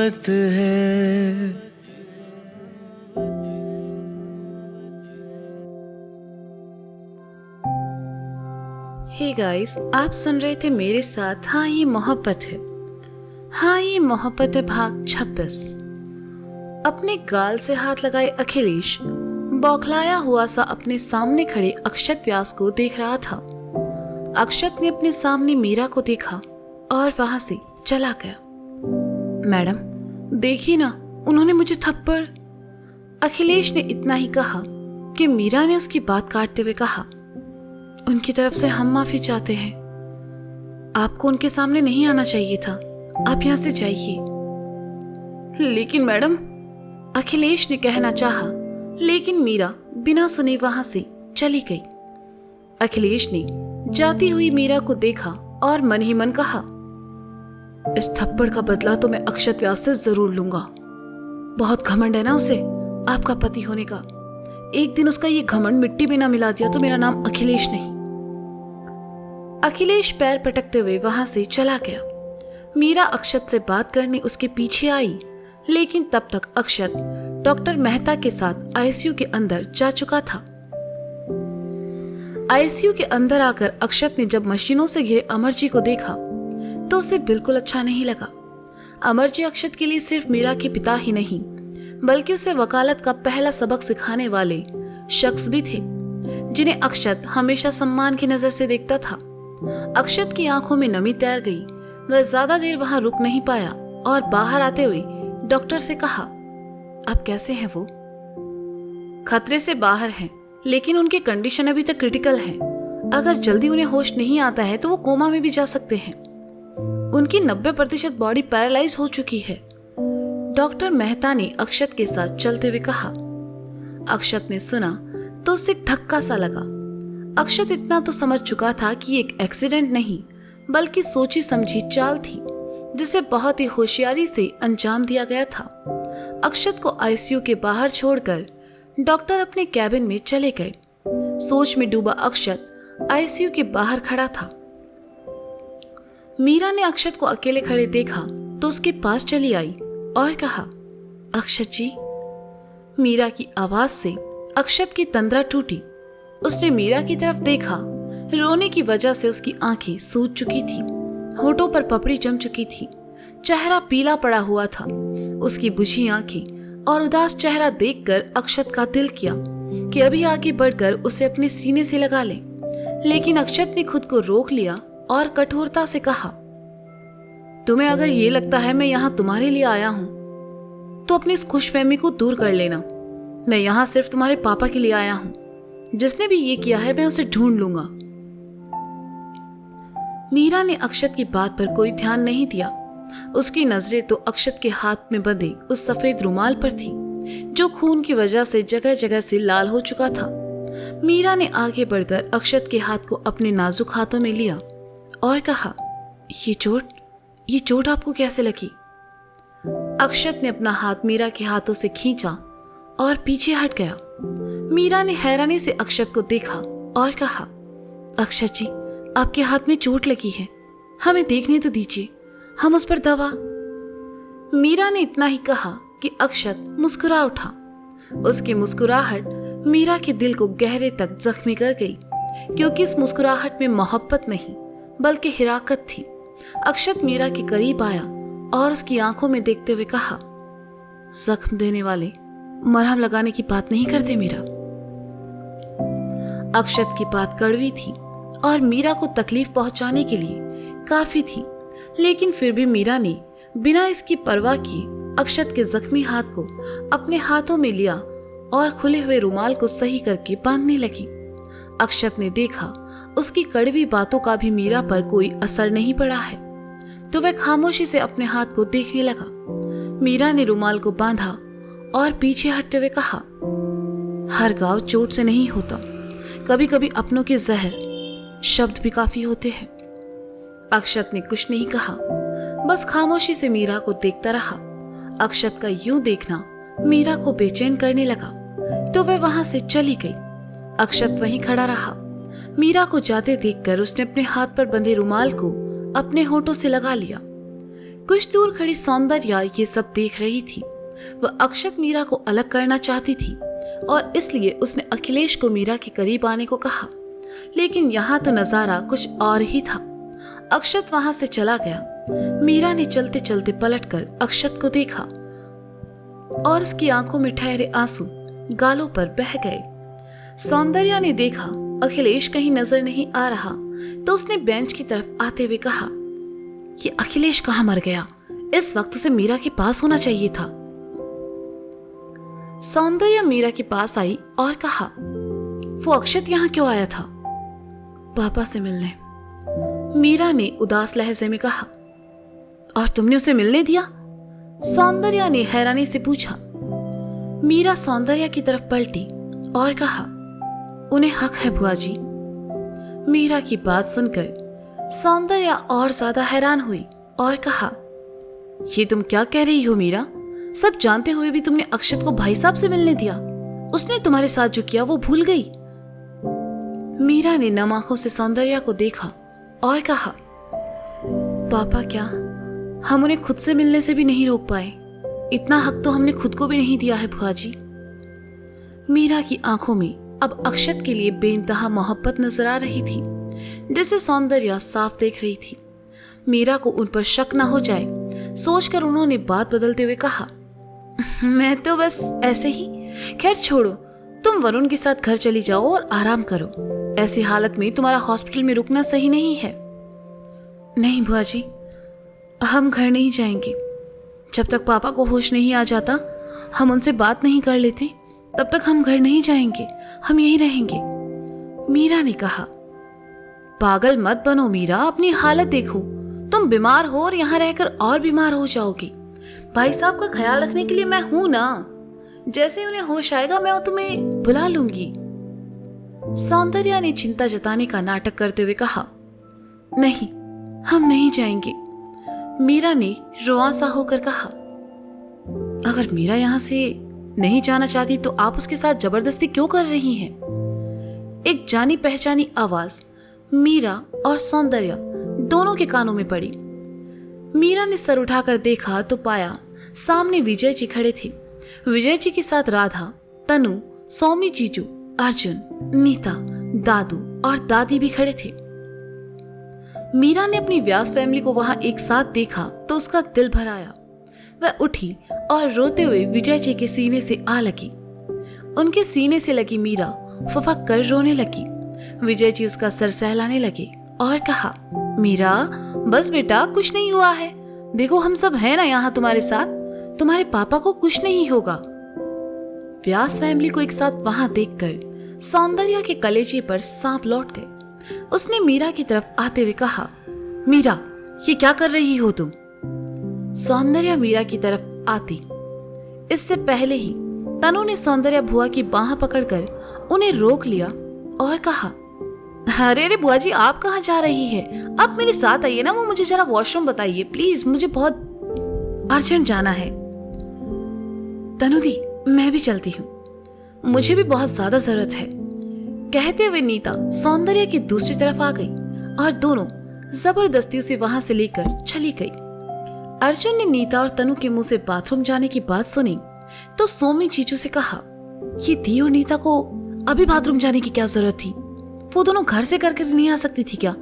मोहब्बत है। Hey guys, आप सुन रहे थे मेरे साथ हाँ ये मोहब्बत है। हाँ ये मोहब्बत है भाग 26। अपने गाल से हाथ लगाए अखिलेश बौखलाया हुआ सा अपने सामने खड़े अक्षत व्यास को देख रहा था। अक्षत ने अपने सामने मीरा को देखा और वहां से चला गया। मैडम देखिए ना, उन्होंने मुझे थप्पड़। अखिलेश ने इतना ही कहा कि मीरा ने उसकी बात काटते हुए कहा, उनकी तरफ से हम माफी चाहते हैं। आपको उनके सामने नहीं आना चाहिए था, आप यहां से जाइए। लेकिन मैडम, अखिलेश ने कहना चाहा, लेकिन मीरा बिना सुने वहां से चली गई। अखिलेश ने जाती हुई मीरा को देखा और मन ही मन कहा, इस थप्पड़ का बदला तो मैं अक्षत व्यास से जरूर लूंगा। बहुत घमंड है ना उसे आपका पति होने का। एक दिन उसका ये घमंड मिट्टी में ना मिला दिया तो मेरा नाम अखिलेश नहीं। अखिलेश पैर पटकते हुए वहां से चला गया। मीरा अक्षत से बात करने उसके पीछे आई, लेकिन तब तक अक्षत डॉक्टर मेहता के साथ आईसीयू के अंदर जा चुका था। आईसीयू के अंदर आकर अक्षत ने जब मशीनों से घिरे अमरजी को देखा तो उसे बिल्कुल अच्छा नहीं लगा। अमरजी अक्षत के लिए सिर्फ मीरा के पिता ही नहीं, बल्कि उसे वकालत का पहला सबक सिखाने वाले शख्स भी थे, जिन्हें अक्षत हमेशा सम्मान की नजर से देखता था। अक्षत की आंखों में नमी तैर गई। वह ज्यादा देर वहां रुक नहीं पाया और बाहर आते हुए डॉक्टर से कहा, आप कैसे हैं? वो खतरे से बाहर हैं, लेकिन उनकी कंडीशन अभी तक क्रिटिकल है। अगर जल्दी उन्हें होश नहीं आता है तो वो कोमा में भी जा सकते हैं। उनकी 90% बॉडी पैरालाइज हो चुकी है। डॉक्टर मेहता ने अक्षत के साथ चलते हुए कहा। अक्षत ने सुना तो उसे धक्का सा लगा। अक्षत इतना तो समझ चुका था कि एक एक्सीडेंट नहीं, बल्कि सोची समझी चाल थी, जिसे बहुत ही होशियारी से अंजाम दिया गया था। अक्षत को आईसीयू के बाहर छोड़कर डॉक्टर अपने कैबिन में चले गए। सोच में डूबा अक्षत आईसीयू के बाहर खड़ा था। मीरा ने अक्षत को अकेले खड़े देखा तो उसके पास चली आई और कहा, अक्षत जी। मीरा की आवाज से अक्षत की तंद्रा टूटी। उसने मीरा की तरफ देखा। रोने की वजह से उसकी आंखें सूज चुकी थी, होठों पर पपड़ी जम चुकी थी, चेहरा पीला पड़ा हुआ था। उसकी बुझी आंखें और उदास चेहरा देखकर अक्षत का दिल किया कि अभी आगे बढ़कर उसे अपने सीने से लगा ले, लेकिन अक्षत ने खुद को रोक लिया और कठोरता से कहा, तुम्हें अगर ये लगता है मैं यहाँ तुम्हारे लिए आया हूं तो अपनी इस खुशफहमी को दूर कर लेना। मैं यहाँ सिर्फ तुम्हारे पापा के लिए आया हूं। जिसने भी ये किया है मैं उसे ढूंढ लूंगा। मीरा ने अक्षत की बात पर कोई ध्यान नहीं दिया। उसकी नजरें तो अक्षत के हाथ में बंधे उस सफेद रुमाल पर थी, जो खून की वजह से जगह जगह से लाल हो चुका था। मीरा ने आगे बढ़कर अक्षत के हाथ को अपने नाजुक हाथों में लिया और कहा, ये चोट आपको कैसे लगी? अक्षत ने अपना हाथ मीरा के हाथों से खींचा और पीछे हट गया। मीरा ने हैरानी से अक्षत को देखा और कहा, अक्षत जी, आपके हाथ में चोट लगी है, हमें देखने तो दीजिए, हम उस पर दवा। मीरा ने इतना ही कहा कि अक्षत मुस्कुरा उठा। उसकी मुस्कुराहट मीरा के दिल को गहरे तक जख्मी कर गई, क्योंकि इस मुस्कुराहट में मोहब्बत नहीं बल्कि हिराकत थी। अक्षत मीरा के करीब आया और उसकी आंखों में देखते हुए कहा, जख्म देने वाले मरहम लगाने की बात नहीं करते मीरा। अक्षत की बात कड़वी थी और मीरा को तकलीफ पहुंचाने के लिए काफी थी, लेकिन फिर भी मीरा ने बिना इसकी परवाह किए अक्षत के जख्मी हाथ को अपने हाथों में लिया और खुले हुए रुमाल को सही करके बांधने लगी। अक्षत ने देखा उसकी कड़वी बातों का भी मीरा पर कोई असर नहीं पड़ा है, तो वह खामोशी से अपने हाथ को देखने लगा। मीरा ने रुमाल को बांधा और पीछे हटते हुए कहा, हर घाव चोट से नहीं होता, कभी कभी अपनों के जहर शब्द भी काफी होते हैं। अक्षत ने कुछ नहीं कहा, बस खामोशी से मीरा को देखता रहा। अक्षत का यूं देखना मीरा को बेचैन करने लगा, तो वह वहां से चली गई। अक्षत वहीं खड़ा रहा। मीरा को जाते देखकर उसने अपने हाथ पर बंधे रुमाल को अपने होठों से लगा लिया। कुछ दूर खड़ी सौंदर्या ये सब देख रही थी। वह अक्षत मीरा को अलग करना चाहती थी और इसलिए उसने अखिलेश को मीरा के करीब आने को कहा, लेकिन यहाँ तो नजारा कुछ और ही था। अक्षत वहां से चला गया। मीरा ने चलते चलते पलटकर अक्षत को देखा और उसकी आंखों में ठहरे आंसू गालों पर बह गए। सौंदर्या ने देखा अखिलेश कहीं नजर नहीं आ रहा तो उसने बेंच की तरफ आते हुए कहा, ये अखिलेश कहाँ मर गया? इस वक्त उसे मीरा के पास होना चाहिए था। सौंदर्या मीरा के पास आई और कहा, वो अक्षत यहाँ क्यों आया था? पापा से मिलने। मीरा ने उदास लहजे में कहा, और तुमने उसे मिलने दिया? सौंदर्या ने हैरानी से पूछा। मीरा सौंदर्या की तरफ पलटी और कहा, उन्हें हक है बुआ जी। मीरा की बात सुनकर सौंदर्या और ज्यादा हैरान हुई और कहा, ये तुम क्या कह रही हो मीरा? सब जानते हुए भी तुमने अक्षत को भाई साहब से मिलने दिया? उसने तुम्हारे साथ जो किया वो भूल गई? मीरा ने नम आंखों से सौंदर्या को देखा और कहा, पापा क्या हम उन्हें खुद से मिलने से भी नहीं रोक पाए? इतना हक तो हमने खुद को भी नहीं दिया है बुआ जी। मीरा की आंखों में अब अक्षत के लिए बेइंतहा मोहब्बत नजर आ रही थी, जिसे सौंदर्या साफ देख रही थी। मीरा को उन पर शक न हो जाए सोचकर उन्होंने बात बदलते हुए कहा, मैं तो बस ऐसे ही। खैर छोड़ो, तुम वरुण के साथ घर चली जाओ और आराम करो। ऐसी हालत में तुम्हारा हॉस्पिटल में रुकना सही नहीं है। नहीं बुआ जी, हम घर नहीं जाएंगे। जब तक पापा को होश नहीं आ जाता, हम उनसे बात नहीं कर लेते, तब तक हम घर नहीं जाएंगे। हम यहीं रहेंगे। मीरा ने कहा, पागल मत बनो मीरा, अपनी हालत देखो। तुम बीमार हो और यहाँ रहकर और बीमार हो जाओगी। भाई साहब का ख्याल रखने के लिए मैं हूं ना। जैसे उन्हें होश आएगा मैं तुम्हें बुला लूंगी। सौंदर्या ने चिंता जताने का नाटक करते हुए कहा, नहीं, हम नहीं जाएंगे। मीरा ने रुआंसा होकर कहा, अगर मीरा यहाँ से नहीं जाना चाहती तो आप उसके साथ जबरदस्ती क्यों कर रही हैं? एक जानी पहचानी आवाज मीरा और सौंदर्या दोनों के कानों में पड़ी। मीरा ने सर उठाकर देखा तो पाया सामने विजय जी खड़े थे। विजय जी के साथ राधा, तनु, सौमी, जीजू, अर्जुन, नीता, दादू और दादी भी खड़े थे। मीरा ने अपनी व्यास फैमिली को वहां एक साथ देखा तो उसका दिल भर आया। वह उठी और रोते हुए विजय जी के सीने से आ लगी। उनके सीने से लगी मीरा फफक कर रोने लगी। विजय जी उसका सर सहलाने लगे और कहा, मीरा बस बेटा, कुछ नहीं हुआ है। देखो हम सब हैं ना यहाँ तुम्हारे साथ। तुम्हारे पापा को कुछ नहीं होगा। व्यास फैमिली को एक साथ वहां देखकर सौंदर्या के कलेजे पर सांप लौट गए। उसने मीरा की तरफ आते हुए कहा, मीरा ये क्या कर रही हो तुम? सौंदर्या मीरा की तरफ आती इससे पहले ही तनु ने सौंदर्या बुआ की बाह पकड़कर उन्हें रोक लिया और कहा, अरे अरे बुआ जी, आप कहाँ जा रही है? आप मेरे साथ आइए ना। वो मुझे जरा वॉशरूम बताइए प्लीज, मुझे बहुत अर्जेंट जाना है। तनु दी, मैं भी चलती हूँ, मुझे भी बहुत ज्यादा जरूरत है। कहते हुए नीता सौंदर्या की दूसरी तरफ आ गई और दोनों जबरदस्ती उसे वहां से लेकर चली गई। अर्जुन ने नीता और तनु के मुंह से बाथरूम जाने की बात सुनी तो सोमी जीजू से कहा, ये दी और नीता को अभी बाथरूम जाने की क्या जरूरत थी? वो दोनों घर से करके नहीं आ सकती थी क्या?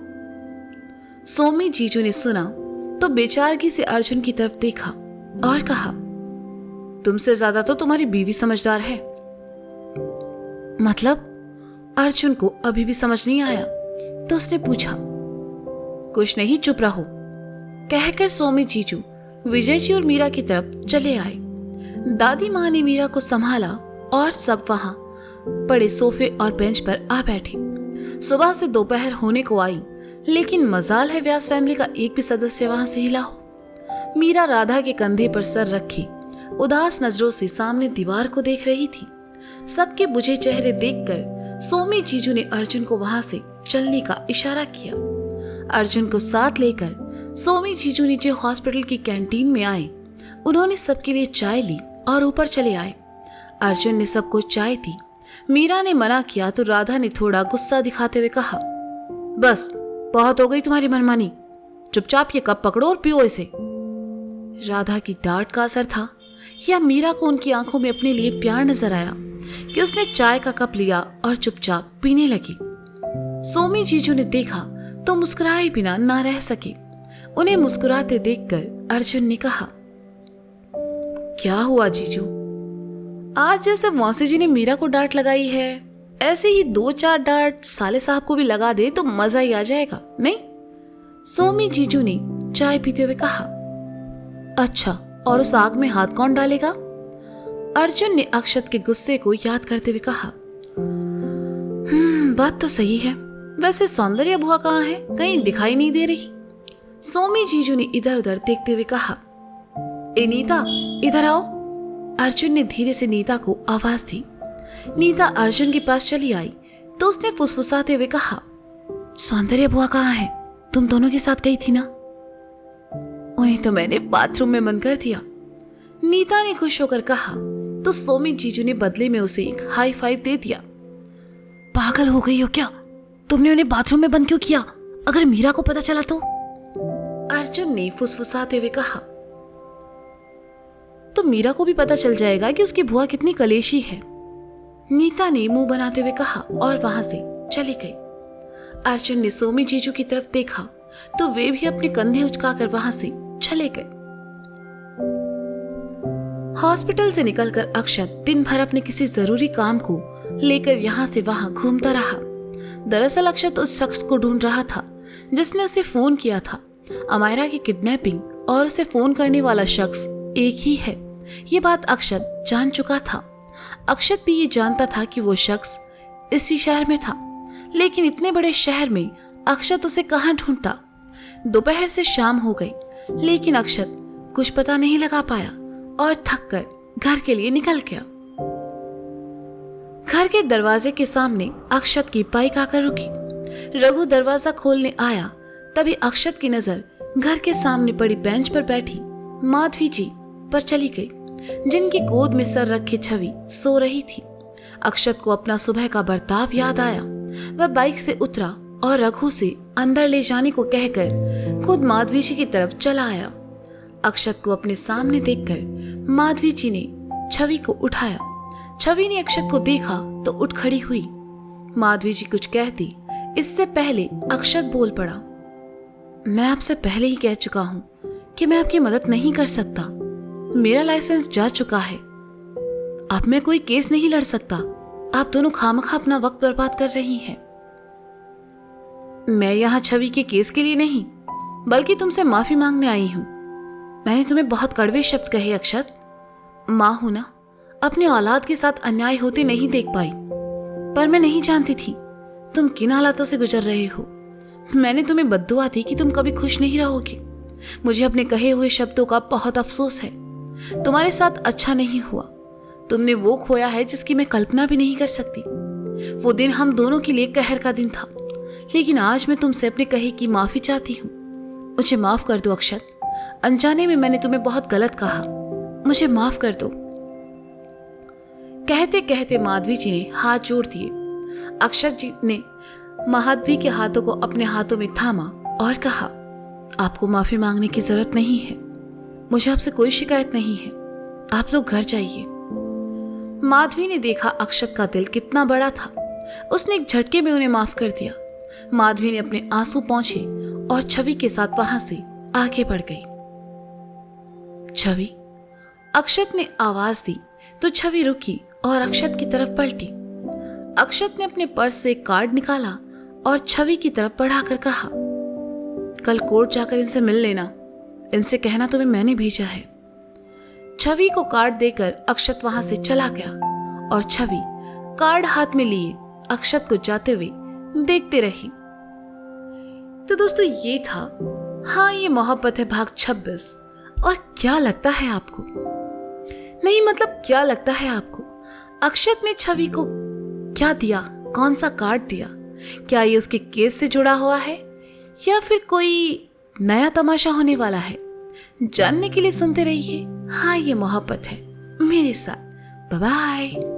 सोमी जीजू ने सुना तो बेचारगी से अर्जुन की तरफ देखा और कहा, तुमसे ज्यादा तो तुम्हारी बीवी समझदार है। मतलब? अर्जुन को अभी भी समझ नहीं आया तो उसने पूछा, कुछ नहीं, चुप रहो। कहकर सोमी जीजू विजय जी और मीरा की तरफ चले आए। दादी माँ ने मीरा को संभाला और सब वहां पड़े सोफे और बेंच पर आ बैठे। सुबह से दोपहर होने को आई, लेकिन मजाल है व्यास फैमिली का एक भी सदस्य वहां से हिला हो। मीरा राधा के कंधे पर सर रखी उदास नजरों से सामने दीवार को देख रही थी। सबके बुझे चेहरे देखकर सोमी जीजू ने अर्जुन को वहां से चलने का इशारा किया। अर्जुन को साथ लेकर सोमी जीजू नीचे हॉस्पिटल की कैंटीन में आए। उन्होंने सबके लिए चाय ली और ऊपर चले आए। अर्जुन ने सबको चाय दी। मीरा ने मना किया तो राधा ने थोड़ा गुस्सा दिखाते हुए कहा, बस बहुत हो गई तुम्हारी मनमानी, चुपचाप ये कप पकड़ो और पियो इसे। राधा की डांट का असर था या मीरा को उनकी आंखों में अपने लिए प्यार नजर आया कि उसने चाय का कप लिया और चुपचाप पीने लगी। सोमी जीजू ने देखा तो मुस्कुराए बिना ना रह सके। उन्हें मुस्कुराते देखकर अर्जुन ने कहा, क्या हुआ जीजू? आज जैसे मौसी जी ने मीरा को डांट लगाई है, ऐसे ही 2-4 डांट साले साहब को भी लगा दे तो मजा ही आ जाएगा, नहीं? सोमी जीजू ने चाय पीते हुए कहा। अच्छा, और उस आग में हाथ कौन डालेगा? अर्जुन ने अक्षत के गुस्से को याद करते हुए कहा। बात तो सही है। वैसे सौंदर्य बुआ कहाँ है? कहीं दिखाई नहीं दे रही। सोमी जीजू ने इधर उधर देखते हुए कहा। ए नीता, इधर आओ। अर्जुन ने धीरे से नीता को आवाज दी। नीता अर्जुन के पास चली आई तो उसने फुसफुसाते हुए कहा, सौंदर्य बुआ कहाँ है? तुम दोनों के साथ गई थी ना? उन्हें तो मैंने बाथरूम में बंद कर दिया, नीता ने खुश होकर कहा। तो सोमी जीजू ने बदले में उसे एक हाई फाइव दे दिया। पागल हो गई हो क्या? तुमने उन्हें बाथरूम में बंद क्यों किया? अगर मीरा को पता चला तो? अर्जुन ने फुसफुसाते हुए कहा। तो मीरा को भी पता चल जाएगा कि उसकी बुआ कितनी कलेशी है, नीता ने मुंह बनाते हुए कहा और वहां से चली गई। अर्जुन ने सोमी जीजू की तरफ देखा तो वे भी अपने कंधे उचकाकर वहां से चले गए। हॉस्पिटल से निकलकर अक्षत दिन भर अपने किसी जरूरी काम को लेकर यहाँ से वहां घूमता रहा। दरअसल अक्षत उस शख्स को ढूंढ रहा था जिसने उसे फोन किया था। अमायरा की किडनैपिंग और उसे फोन करने वाला शख्स एक ही है, ये बात अक्षत जान चुका था। अक्षत भी ये जानता था कि वो शख्स इसी शहर में था, लेकिन इतने बड़े शहर में अक्षत उसे कहाँ ढूंढता। दोपहर से शाम हो गई, लेकिन अक्षत कुछ पता नहीं लगा पाया और थक कर घर के लिए निकल गया। घर के दरवाजे के सामने अक्षत की बाइक आकर रुकी। रघु दरवाजा खोलने आया तभी अक्षत की नजर घर के सामने पड़ी बेंच पर बैठी माधवी जी पर चली गई, जिनकी गोद में सर रखे छवि सो रही थी। अक्षत को अपना सुबह का बर्ताव याद आया। वह बाइक से उतरा और रघु से अंदर ले जाने को कहकर खुद माधवी जी की तरफ चला आया। अक्षत को अपने सामने देखकर माधवी जी ने छवि को उठाया। छवि ने अक्षत को देखा तो उठ खड़ी हुई। माधवी जी कुछ कहती इससे पहले अक्षत बोल पड़ा। मैं आपसे पहले ही कह चुका हूं कि मैं आपकी मदद नहीं कर सकता। मेरा लाइसेंस जा चुका है, अब मैं कोई केस नहीं लड़ सकता। आप दोनों खामखा अपना वक्त बर्बाद कर रही हैं। मैं यहाँ छवि के केस के लिए नहीं, बल्कि तुमसे माफी मांगने आई हूं। मैंने तुम्हें बहुत कड़वे शब्द कहे अक्षत। माँ हूं ना, अपने औलाद के साथ अन्याय होते नहीं देख पाई, पर मैं नहीं जानती थी तुम किन हालातों से गुजर रहे हो। मैंने तुम्हें बद्दुआ दी कि तुम कभी खुश नहीं रहोगे। मुझे अपने कहे हुए शब्दों का बहुत अफसोस है। तुम्हारे साथ अच्छा नहीं हुआ। तुमने वो खोया है जिसकी मैं कल्पना भी नहीं कर सकती। वो दिन हम दोनों के लिए कहर का दिन था, लेकिन आज मैं तुमसे अपने कहे की माफी चाहती हूँ। मुझे माफ कर दो अक्षत। अनजाने में मैंने तुम्हें बहुत गलत कहा, मुझे माफ कर दो। कहते कहते माधवी जी ने हाथ जोड़ दिए। अक्षत जी ने माधवी के हाथों को अपने हाथों में थामा और कहा, आपको माफी मांगने की जरूरत नहीं है। मुझे आपसे कोई शिकायत नहीं है। आप लोग घर जाइए। माधवी ने देखा अक्षत का दिल कितना बड़ा था। उसने एक झटके में उन्हें माफ कर दिया। माधवी ने अपने आंसू पोंछे और छवि के साथ वहां से आगे बढ़ गई। छवि, अक्षत ने आवाज दी तो छवि रुकी और अक्षत की तरफ पलटी। अक्षत ने अपने पर्स से एक कार्ड निकाला और छवि की तरफ बढ़ाकर कहा, कल कोर्ट जाकर इनसे मिल लेना। इनसे कहना तुम्हें मैंने भेजा है। छवि को कार्ड देकर अक्षत वहां से चला गया और छवि कार्ड हाथ में लिए अक्षत को जाते हुए देखते रही। तो दोस्तों ये था हाँ ये मोहब्बत है भाग 26। और क्या लगता है आपको, नहीं मतलब क्या लगता है आपको, अक्षत ने छवि को क्या दिया, कौन सा कार्ड दिया? क्या ये उसके केस से जुड़ा हुआ है या फिर कोई नया तमाशा होने वाला है? जानने के लिए सुनते रहिए हाँ ये मोहब्बत है मेरे साथ। Bye bye.